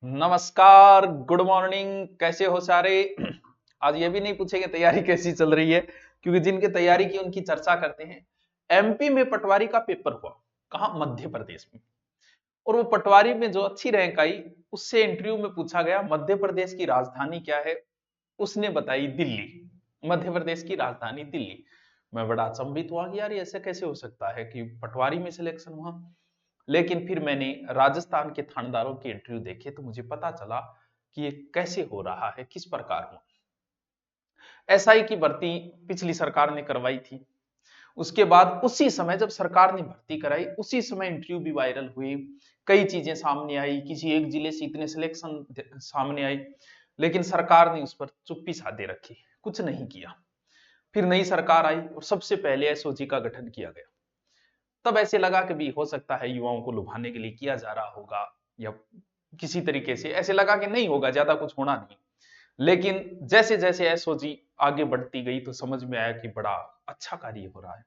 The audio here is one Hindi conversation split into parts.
नमस्कार, गुड मॉर्निंग। कैसे हो सारे? आज ये भी नहीं पूछेंगे तैयारी कैसी चल रही है, क्योंकि जिनकी तैयारी की उनकी चर्चा करते हैं। एमपी में पटवारी का पेपर हुआ। कहाँ? मध्य प्रदेश में। और वो पटवारी में जो अच्छी रैंक आई, उससे इंटरव्यू में पूछा गया मध्य प्रदेश की राजधानी क्या है। उसने बताई दिल्ली। मध्य प्रदेश की राजधानी दिल्ली। मैं बड़ा अचंभित हुआ कि यार ये ऐसे कैसे हो सकता है कि पटवारी में सिलेक्शन हुआ। लेकिन फिर मैंने राजस्थान के थानेदारों के इंटरव्यू देखे तो मुझे पता चला कि ये कैसे हो रहा है, किस प्रकार हुआ। एसआई की भर्ती पिछली सरकार ने करवाई थी। उसके बाद उसी समय जब सरकार ने भर्ती कराई, उसी समय इंटरव्यू भी वायरल हुई। कई चीजें सामने आई, किसी एक जिले से इतने सिलेक्शन सामने आई, लेकिन सरकार ने उस पर चुप्पी साधे रखी, कुछ नहीं किया। फिर नई सरकार आई और सबसे पहले एसओजी का गठन किया गया। तब ऐसे लगा कि भी हो सकता है युवाओं को लुभाने के लिए किया जा रहा होगा, या किसी तरीके से ऐसे लगा कि नहीं होगा, ज्यादा कुछ होना नहीं। लेकिन जैसे जैसे एसओजी आगे बढ़ती गई तो समझ में आया कि बड़ा अच्छा कार्य हो रहा है,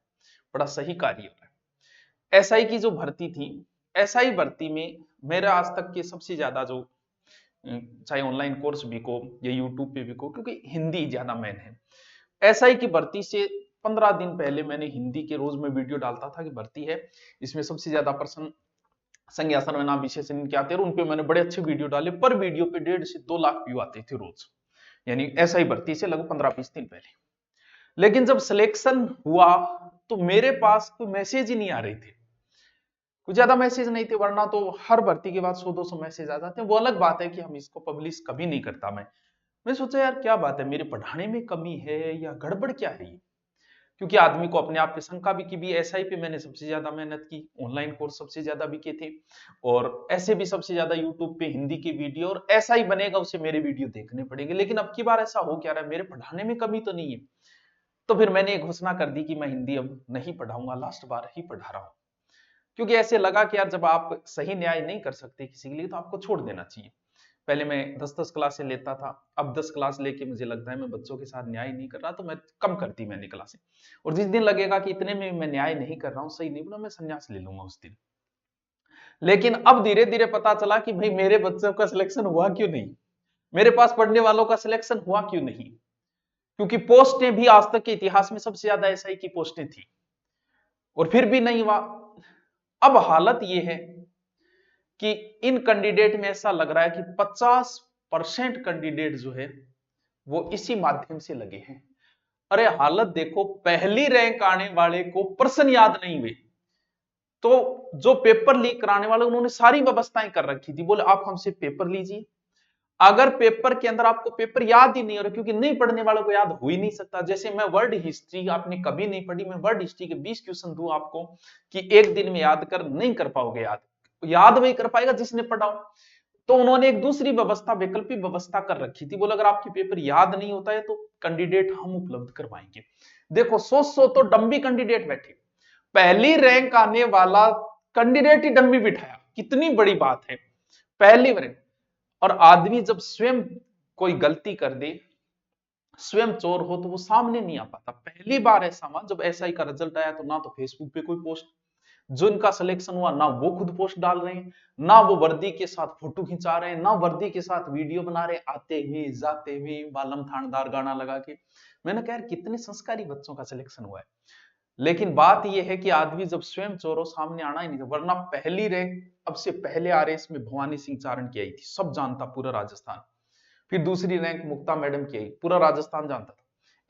बड़ा सही कार्य हो रहा है। एसआई की जो भर्ती थी, एसआई भर्ती में मेरा आज तक के सबसे ज्यादा जो चाहे ऑनलाइन कोर्स भी को या यूट्यूब पे भी को, क्योंकि हिंदी ज्यादा मेन है। एसआई की भर्ती से 15 दिन पहले मैंने हिंदी के रोज में वीडियो डालता था कि भर्ती है, इसमें सबसे ज्यादा प्रश्न संज्ञा सर्वनाम विशेषण के आते हैं, और उनपे मैंने बड़े अच्छे वीडियो डाले। पर वीडियो पे 1.5 से 2 लाख व्यू आते थे रोज, यानी एसआई भर्ती से लगभग 15-20 दिन पहले। लेकिन जब सिलेक्शन हुआ तो मेरे पास कोई मैसेज ही नहीं आ रहे थे, कुछ ज्यादा मैसेज नहीं थे, वरना तो हर भर्ती के बाद 100-200 मैसेज आ जाते हैं। वो अलग बात है कि हम इसको पब्लिश कभी नहीं करता। मैं सोचा यार क्या बात है, मेरे पढ़ाने में कमी है या गड़बड़ क्या है ये। क्योंकि आदमी को अपने आप पे शंका भी कि भी एसआई पे मैंने सबसे ज्यादा मेहनत की, ऑनलाइन कोर्स सबसे ज्यादा भी किए थे, और ऐसे भी सबसे ज्यादा यूट्यूब पे हिंदी के वीडियो, और ऐसा ही बनेगा उसे मेरे वीडियो देखने पड़ेंगे। लेकिन अब की बार ऐसा हो क्या रहा है, मेरे पढ़ाने में कमी तो नहीं है। तो फिर मैंने घोषणा कर दी कि मैं हिंदी अब नहीं पढ़ाऊंगा, लास्ट बार ही पढ़ा रहा हूं। क्योंकि ऐसे लगा कि यार जब आप सही न्याय नहीं कर सकते किसी के लिए तो आपको छोड़ देना चाहिए। पहले मैं 10-10 क्लासें लेता था, अब 10 क्लास लेके मुझे लगता है मैं बच्चों के साथ न्याय नहीं कर रहा, तो मैं कम कर दी मैंने क्लासें। और जिस दिन लगेगा कि इतने में मैं न्याय नहीं कर रहा हूं, सही नहीं बोला, मैं संन्यास ले लूंगा उस दिन। लेकिन अब धीरे धीरे पता चला कि भाई मेरे बच्चों का सिलेक्शन हुआ क्यों नहीं, मेरे पास पढ़ने वालों का सिलेक्शन हुआ क्यों नहीं। क्योंकि पोस्टें भी आज तक के इतिहास में सबसे ज्यादा एसआई की पोस्टें थी, और फिर भी नहीं हुआ। अब हालत यह है कि इन कैंडिडेट में ऐसा लग रहा है कि 50% कैंडिडेट जो है वो इसी माध्यम से लगे हैं। अरे हालत देखो, पहली रैंक आने वाले को प्रश्न याद नहीं हुए, तो जो पेपर लीक कराने वाले उन्होंने सारी व्यवस्थाएं कर रखी थी, बोले आप हमसे पेपर लीजिए। अगर पेपर के अंदर आपको पेपर याद ही नहीं हो रहा, क्योंकि नहीं पढ़ने वालों को याद हो ही नहीं सकता। जैसे मैं वर्ल्ड हिस्ट्री आपने कभी नहीं पढ़ी, मैं वर्ल्ड हिस्ट्री के 20 क्वेश्चन दूं आपको कि एक दिन में याद कर, नहीं कर पाओगे। याद याद वही कर पाएगा जिसने पढ़ा हो। तो उन्होंने एक दूसरी व्यवस्था, वैकल्पिक व्यवस्था कर रखी थी, बोले अगर आपकी पेपर याद नहीं होता है तो कैंडिडेट हम उपलब्ध करवाएंगे। देखो 100 तो डम्बी कैंडिडेट बैठे, पहली रैंक आने वाला कैंडिडेट ही डम्बी बिठाया, कितनी बड़ी बात है। पहली रैंक। और आदमी जब स्वयं कोई गलती कर दे, स्वयं चोर हो, तो वो सामने नहीं आ पाता। पहली बार ऐसा हुआ जब एसआई का रिजल्ट आया तो ना तो फेसबुक पे कोई पोस्ट, जो इनका सिलेक्शन हुआ ना वो खुद पोस्ट डाल रहे हैं, ना वो वर्दी के साथ फोटो खिंचा रहे हैं, ना वर्दी के साथ वीडियो बना रहे, आते हुए जाते हुए बालम थानेदार गाना लगा के। मैंने कहा यार कितने संस्कारी बच्चों का सिलेक्शन हुआ है। लेकिन बात यह है कि आदमी जब स्वयं चोरों सामने आना ही नहीं था, वरना पहली रैंक अब से पहले आरएस में भवानी सिंह चारण की आई थी, सब जानता पूरा राजस्थान। फिर दूसरी रैंक मुक्ता मैडम की आई, पूरा राजस्थान जानता था।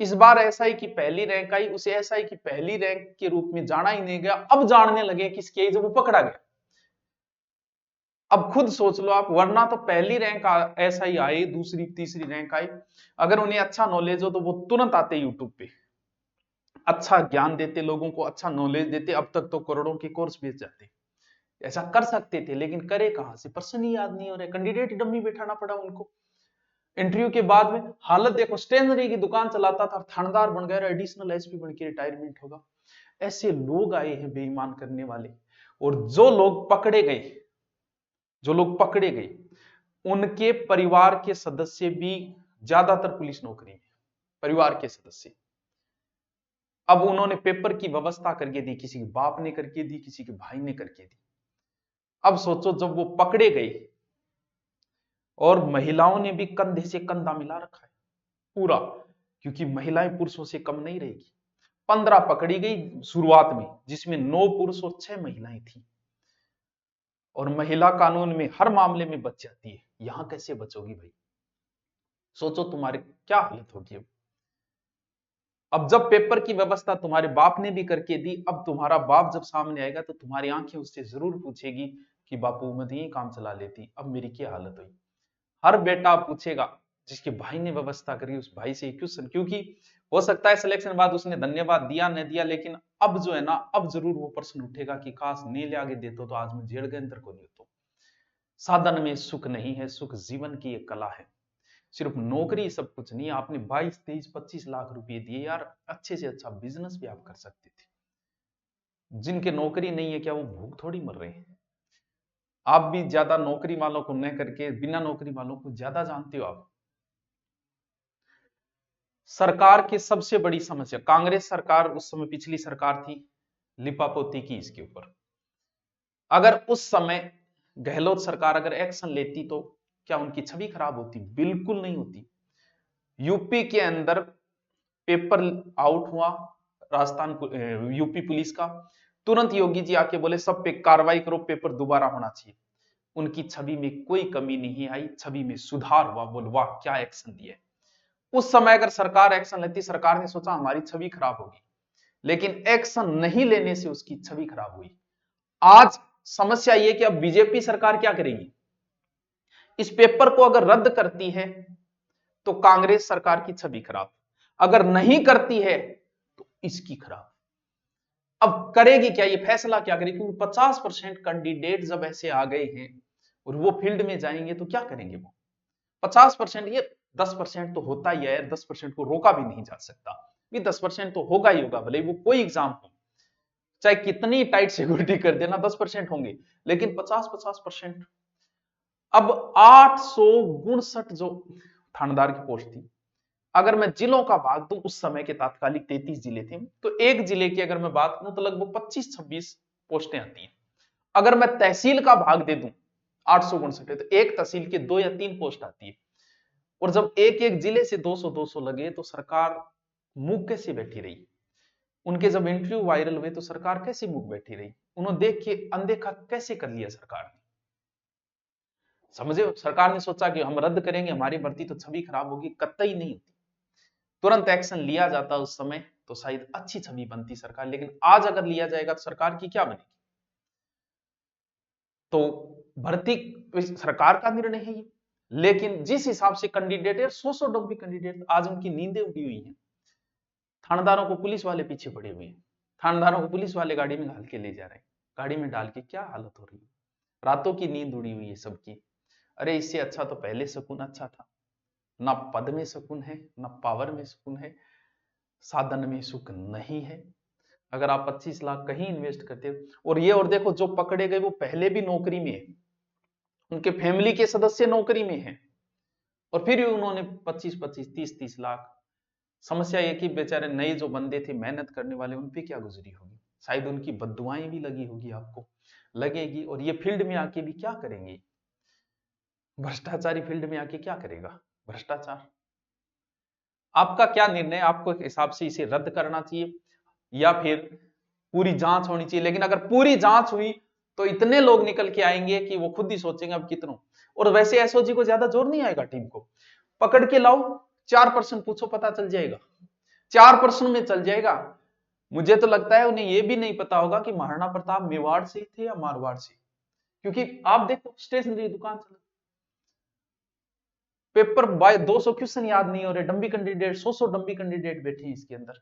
इस बार एसआई की पहली रैंक आई, उसे एसआई की पहली रैंक के रूप में जाना ही नहीं गया, अब जानने लगे किसकी आई जब वो पकड़ा गया। अब खुद सोच लो आप, वरना तो पहली रैंक एसआई आई, दूसरी तीसरी रैंक आई, अगर उन्हें अच्छा नॉलेज हो तो वो तुरंत आते यूट्यूब पे, अच्छा ज्ञान देते लोगों को, अच्छा नॉलेज देते, अब तक तो करोड़ों के कोर्स बेच जाते। ऐसा कर सकते थे, लेकिन करे कहां से, पर्सन ही याद नहीं हो रहे, कैंडिडेट डम्मी बैठाना पड़ा उनको। इंटरव्यू के बाद में हालत देखो, स्टेशनरी की दुकान चलाता था, थानेदार बन गया, एडिशनल एसपी बन के रिटायरमेंट होगा। ऐसे लोग आए हैं बेईमान करने वाले। और जो लोग पकड़े गए उनके परिवार के सदस्य भी ज्यादातर पुलिस नौकरी में, परिवार के सदस्य। अब उन्होंने पेपर की व्यवस्था करके दी, किसी के बाप ने करके दी, किसी के भाई ने करके दी। अब सोचो जब वो पकड़े गए और महिलाओं ने भी कंधे से कंधा मिला रखा है पूरा, क्योंकि महिलाएं पुरुषों से कम नहीं रहेगी। 15 पकड़ी गई शुरुआत में, जिसमें 9 पुरुष और 6 महिलाएं थी। और महिला कानून में हर मामले में बच जाती है, यहां कैसे बचोगी भाई? सोचो तुम्हारी क्या हालत होगी। अब जब पेपर की व्यवस्था तुम्हारे बाप ने भी करके दी, अब तुम्हारा बाप जब सामने आएगा तो तुम्हारी आंखें उससे जरूर पूछेगी कि बापू मैं तो यही काम चला लेती, अब मेरी क्या हालत हुई। हर बेटा पूछेगा, जिसके भाई ने व्यवस्था करी उस भाई से क्वेश्चन, क्योंकि हो सकता है सिलेक्शन बाद उसने धन्यवाद दिया न दिया, लेकिन अब जो है ना, अब जरूर वो प्रश्न उठेगा कि काश नीले आगे देते तो आज मैं जेड़ के अंदर को नहीं होता। साधन में सुख नहीं है, सुख जीवन की एक कला है। सिर्फ नौकरी सब कुछ नहीं है। आपने 22, 23, 25 लाख रुपए दिए यार, अच्छे से अच्छा बिजनेस भी आप कर सकते थे। जिनके नौकरी नहीं है, क्या वो भूख थोड़ी मर रहे हैं? आप भी ज्यादा नौकरी वालों को न करके बिना नौकरी वालों को ज्यादा जानते हो आप। सरकार की सबसे बड़ी समस्या, कांग्रेस सरकार उस समय पिछली सरकार थी, लिपापोती की इसके ऊपर। अगर उस समय गहलोत सरकार अगर एक्शन लेती तो क्या उनकी छवि खराब होती? बिल्कुल नहीं होती। यूपी के अंदर पेपर आउट हुआ, राजस्थान यूपी पुलिस का, तुरंत योगी जी आके बोले सब पे कार्रवाई करो, पेपर दोबारा होना चाहिए। उनकी छवि में कोई कमी नहीं आई, छवि में सुधार हुआ। बोल वाह क्या एक्शन दिए। उस समय अगर सरकार एक्शन लेती, सरकार ने सोचा हमारी छवि खराब होगी, लेकिन एक्शन नहीं लेने से उसकी छवि खराब हुई। आज समस्या यह कि अब बीजेपी सरकार क्या करेगी? इस पेपर को अगर रद्द करती है तो कांग्रेस सरकार की छवि खराब, अगर नहीं करती है तो इसकी खराब। अब करेगी क्या? ये फैसला क्या करेगी? क्योंकि 50% कैंडिडेट जब ऐसे आ गए हैं और वो फील्ड में जाएंगे तो क्या करेंगे वो? 50%, ये 10% तो होता ही है, 10% को रोका भी नहीं जा सकता। ये 10% तो होगा ही होगा, भले वो कोई एग्जाम हो, चाहे कितनी टाइट सिक्योरिटी कर देना, 10% होंगे, लेकिन 50-50%। अब 859 जो थानेदार की पोस्ट थी, अगर मैं जिलों का भाग दूं, उस समय के तात्कालिक 33 जिले थे, तो एक जिले की अगर मैं बात करूं तो लगभग 25-26 पोस्टें आती हैं। अगर मैं तहसील का भाग दे दूं 859 है, तो एक तहसील के 2 या 3 पोस्ट आती है। और जब एक एक जिले से 200-200 लगे तो सरकार मूक कैसे बैठी रही? उनके जब इंटरव्यू वायरल हुए तो सरकार कैसे मूक बैठी रही? उन्होंने देख के अनदेखा कैसे कर लिया सरकार ने? समझे? सरकार ने सोचा कि हम रद्द करेंगे, हमारी भर्ती तो छवि खराब होगी, कतई नहीं होती। तुरंत एक्शन लिया जाता उस समय तो शायद अच्छी छवि बनती सरकार, लेकिन आज अगर लिया जाएगा तो सरकार की क्या बनेगी? तो भर्ती सरकार का निर्णय है ये, लेकिन जिस हिसाब से कैंडिडेट है, 100 डब्बी कैंडिडेट, आज उनकी नींदें उड़ी हुई हैं। थानेदारों को पुलिस वाले पीछे पड़े हुए हैं, थानेदारों को पुलिस वाले गाड़ी में डाल के ले जा रहे हैं, गाड़ी में डाल के क्या हालत हो रही है, रातों की नींद उड़ी हुई है सबकी। अरे इससे अच्छा तो पहले सुकून अच्छा था। ना पद में सुकून है, ना पावर में सुकून है, साधन में सुख नहीं है। अगर आप 25 लाख कहीं इन्वेस्ट करते हो, और देखो जो पकड़े गए वो पहले भी नौकरी में है, उनके फैमिली के सदस्य नौकरी में हैं, और फिर भी उन्होंने 25-25, 30-30 लाख। समस्या ये कि बेचारे नए जो बंदे थे मेहनत करने वाले, उन पे क्या गुजरी होगी? शायद उनकी बद्दुआएं भी लगी होगी, आपको लगेगी। और ये फील्ड में आके भी क्या करेंगे? भ्रष्टाचारी फील्ड में आके क्या करेगा? भ्रष्टाचार। आपका क्या निर्णय? आपको हिसाब से इसे रद्द करना चाहिए या फिर पूरी जांच होनी चाहिए? लेकिन अगर पूरी जांच हुई तो इतने लोग निकल के आएंगे कि वो खुद ही सोचेंगे अब कितनों। और वैसे एसओजी को ज्यादा जोर नहीं आएगा, टीम को पकड़ के लाओ, 4% पूछो, पता चल जाएगा, 4% में चल जाएगा। मुझे तो लगता है उन्हें यह भी नहीं पता होगा कि महाराणा प्रताप मेवाड़ से थे या मारवाड़ से, क्योंकि आप देखो स्टेशनरी दुकान चल, पेपर बाय 200 क्वेश्चन याद नहीं हो रहे, डम्बी कैंडिडेट 100 डम्बी कैंडिडेट बैठे हैं इसके अंदर।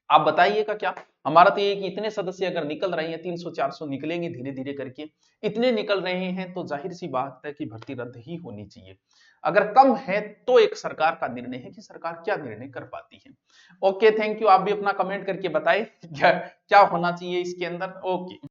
आप बताइएगा क्या? हमारा तो ये कि इतने सदस्य अगर निकल रहे हैं, 300-400 निकलेंगे धीरे धीरे करके, इतने निकल रहे हैं तो जाहिर सी बात है कि भर्ती रद्द ही होनी चाहिए। अगर कम है तो एक सरकार का निर्णय है कि सरकार क्या निर्णय कर पाती है। Okay, thank you. आप भी अपना कमेंट करके बताएं क्या क्या होना चाहिए इसके अंदर। ओके।